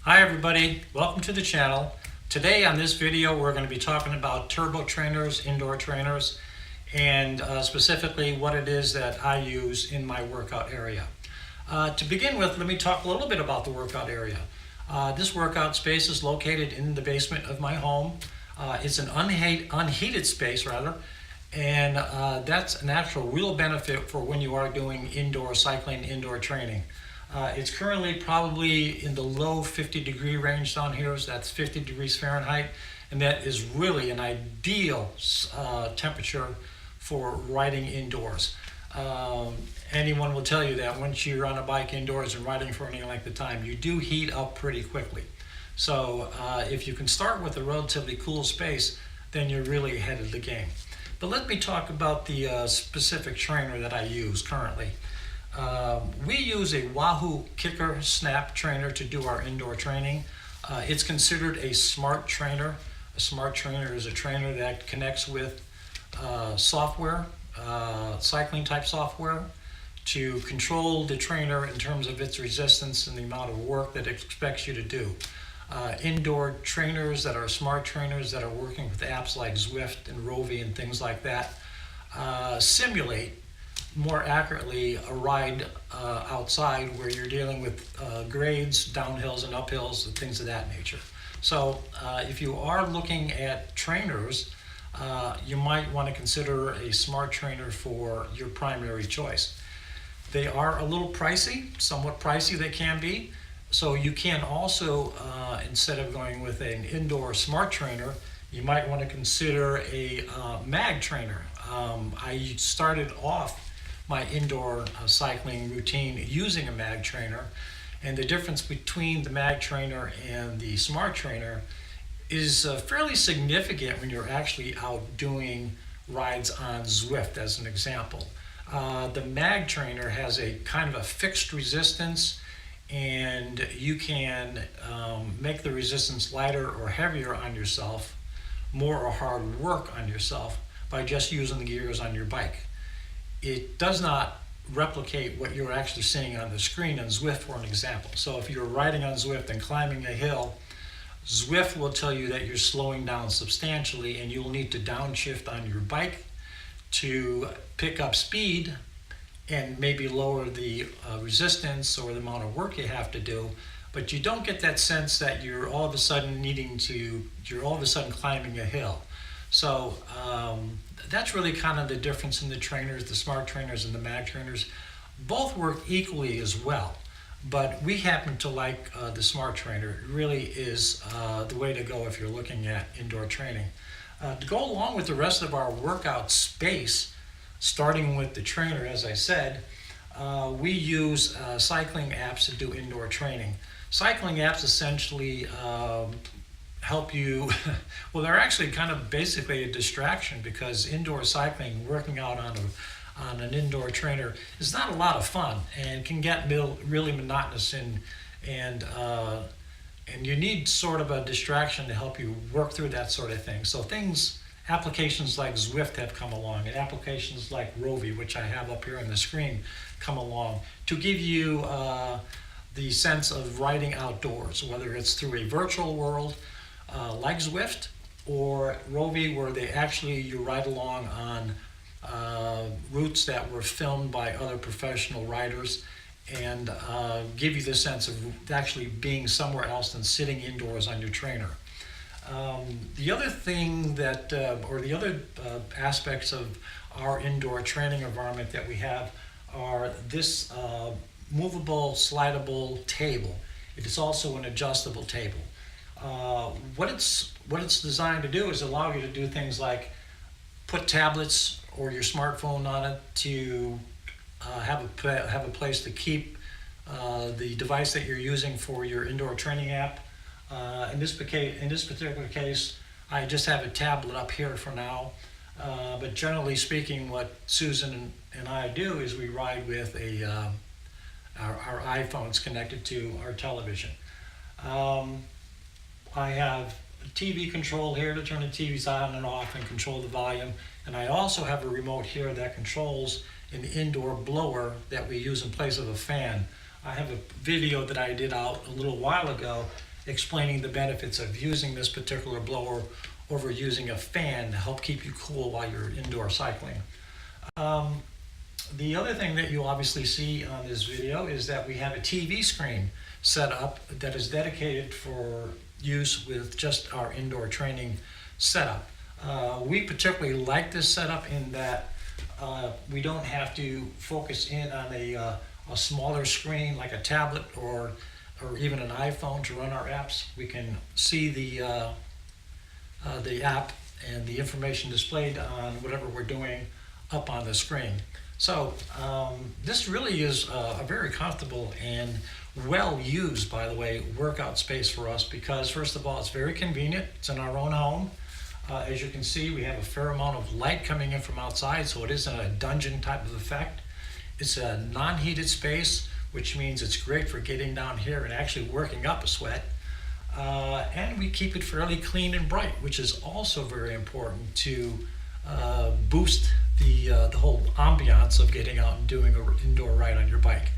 Hi everybody, welcome to the channel. Today on this video we're going to be talking about turbo trainers, indoor trainers, and specifically what it is that I use in my workout area. To begin with, let me talk a little bit about the workout area. This workout space is located in the basement of my home. It's an unheated space rather, and that's an actual real benefit for when you are doing indoor cycling, indoor training. It's currently probably in the low 50-degree range down here, so that's 50 degrees Fahrenheit, and that is really an ideal temperature for riding indoors. Anyone will tell you that once you're on a bike indoors and riding for any length of time, you do heat up pretty quickly. So if you can start with a relatively cool space, then you're really ahead of the game. But let me talk about the specific trainer that I use currently. We use a Wahoo Kickr snap trainer to do our indoor training. It's considered a smart trainer. A smart trainer is a trainer that connects with software, cycling type software, to control the trainer in terms of its resistance and the amount of work that it expects you to do. Indoor trainers that are smart trainers that are working with apps like Zwift and Rouvy and things like that simulate more accurately a ride outside where you're dealing with grades, downhills and uphills and things of that nature. So if you are looking at trainers, you might want to consider a smart trainer for your primary choice. They are a little pricey, somewhat pricey they can be. So you can also, instead of going with an indoor smart trainer, you might want to consider a mag trainer. I started off my indoor cycling routine using a mag trainer, and the difference between the mag trainer and the smart trainer is fairly significant when you're actually out doing rides on Zwift, as an example. The mag trainer has a kind of a fixed resistance, and you can make the resistance lighter or heavier on yourself, more or hard work on yourself, by just using the gears on your bike. It does not replicate what you're actually seeing on the screen on Zwift, for an example. So if you're riding on Zwift and climbing a hill, Zwift will tell you that you're slowing down substantially, and you'll need to downshift on your bike to pick up speed and maybe lower the resistance or the amount of work you have to do. But you don't get that sense that you're all of a sudden climbing a hill. So that's really kind of the difference in the trainers, the smart trainers and the mag trainers. Both work equally as well, but we happen to like the smart trainer. It really is the way to go if you're looking at indoor training. To go along with the rest of our workout space, starting with the trainer, as I said, we use cycling apps to do indoor training. Cycling apps essentially help you, well, they're actually kind of basically a distraction, because indoor cycling, working out on an indoor trainer, is not a lot of fun and can get really monotonous, and you need sort of a distraction to help you work through that sort of thing. So applications like Zwift have come along, and applications like Rouvy, which I have up here on the screen, come along to give you the sense of riding outdoors, whether it's through a virtual world like Zwift, or Rouvy, where you ride along on routes that were filmed by other professional riders, and give you the sense of actually being somewhere else than sitting indoors on your trainer. The other thing that, or the other aspects of our indoor training environment that we have are this movable, slidable table. It is also an adjustable table. What it's designed to do is allow you to do things like put tablets or your smartphone on it, to have a place to keep the device that you're using for your indoor training app. In this particular case, I just have a tablet up here for now. But generally speaking, what Susan and I do is we ride with our iPhones connected to our television. I have a TV control here to turn the TVs on and off and control the volume. And I also have a remote here that controls an indoor blower that we use in place of a fan. I have a video that I did out a little while ago explaining the benefits of using this particular blower over using a fan to help keep you cool while you're indoor cycling. The other thing that you obviously see on this video is that we have a TV screen set up that is dedicated for use with just our indoor training setup. We particularly like this setup in that we don't have to focus in on a smaller screen like a tablet or even an iPhone to run our apps. We can see the app and the information displayed on whatever we're doing up on the screen. So this really is a very comfortable and well used, by the way, workout space for us because first of all, it's very convenient. It's in our own home. As you can see, we have a fair amount of light coming in from outside, so it isn't a dungeon type of effect. It's a non-heated space, which means it's great for getting down here and actually working up a sweat. And we keep it fairly clean and bright, which is also very important to boost the whole ambiance of getting out and doing an indoor ride on your bike.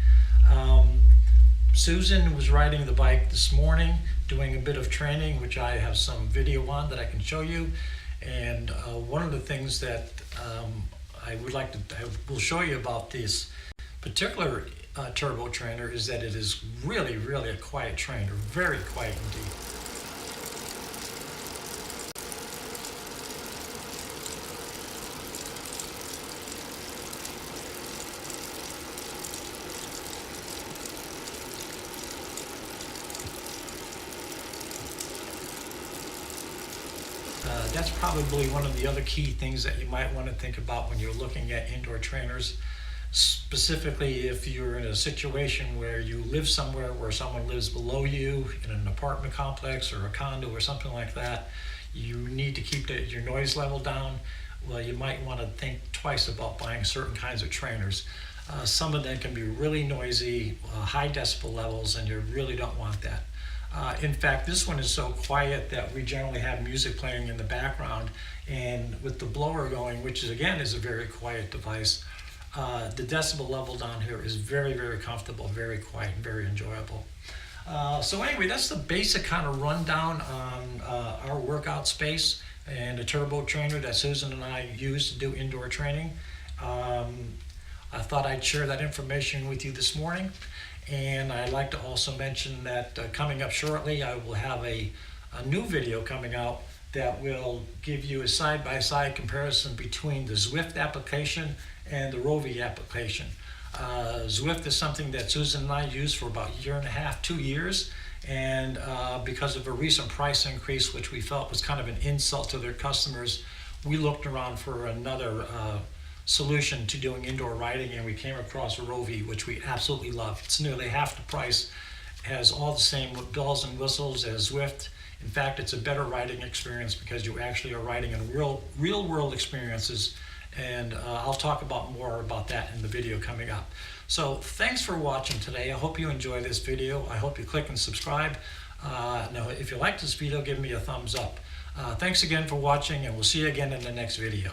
Susan was riding the bike this morning, doing a bit of training, which I have some video on that I can show you. And one of the things that I will show you about this particular turbo trainer is that it is really, really a quiet trainer, very quiet indeed. That's probably one of the other key things that you might want to think about when you're looking at indoor trainers, specifically if you're in a situation where you live somewhere where someone lives below you in an apartment complex or a condo or something like that. You need to keep your noise level down. Well, you might want to think twice about buying certain kinds of trainers. Some of them can be really noisy, high decibel levels, and you really don't want that. In fact, this one is so quiet that we generally have music playing in the background, and with the blower going, which is again is a very quiet device, the decibel level down here is very, very comfortable, very quiet, and very enjoyable. So anyway, that's the basic kind of rundown on our workout space and a turbo trainer that Susan and I use to do indoor training. I thought I'd share that information with you this morning. And I'd like to also mention that coming up shortly, I will have a new video coming out that will give you a side-by-side comparison between the Zwift application and the Rouvy application. Zwift is something that Susan and I used for about a year and a half, 2 years, and because of a recent price increase, which we felt was kind of an insult to their customers, we looked around for another solution to doing indoor riding, and we came across Rouvy, which we absolutely love. It's nearly half the price, has all the same bells and whistles as Zwift. In fact, it's a better riding experience because you actually are riding in real world experiences, and I'll talk more about that in the video coming up. So thanks for watching today. I hope you enjoy this video. I hope you click and subscribe. Now, if you like this video, give me a thumbs up. Thanks again for watching, and we'll see you again in the next video.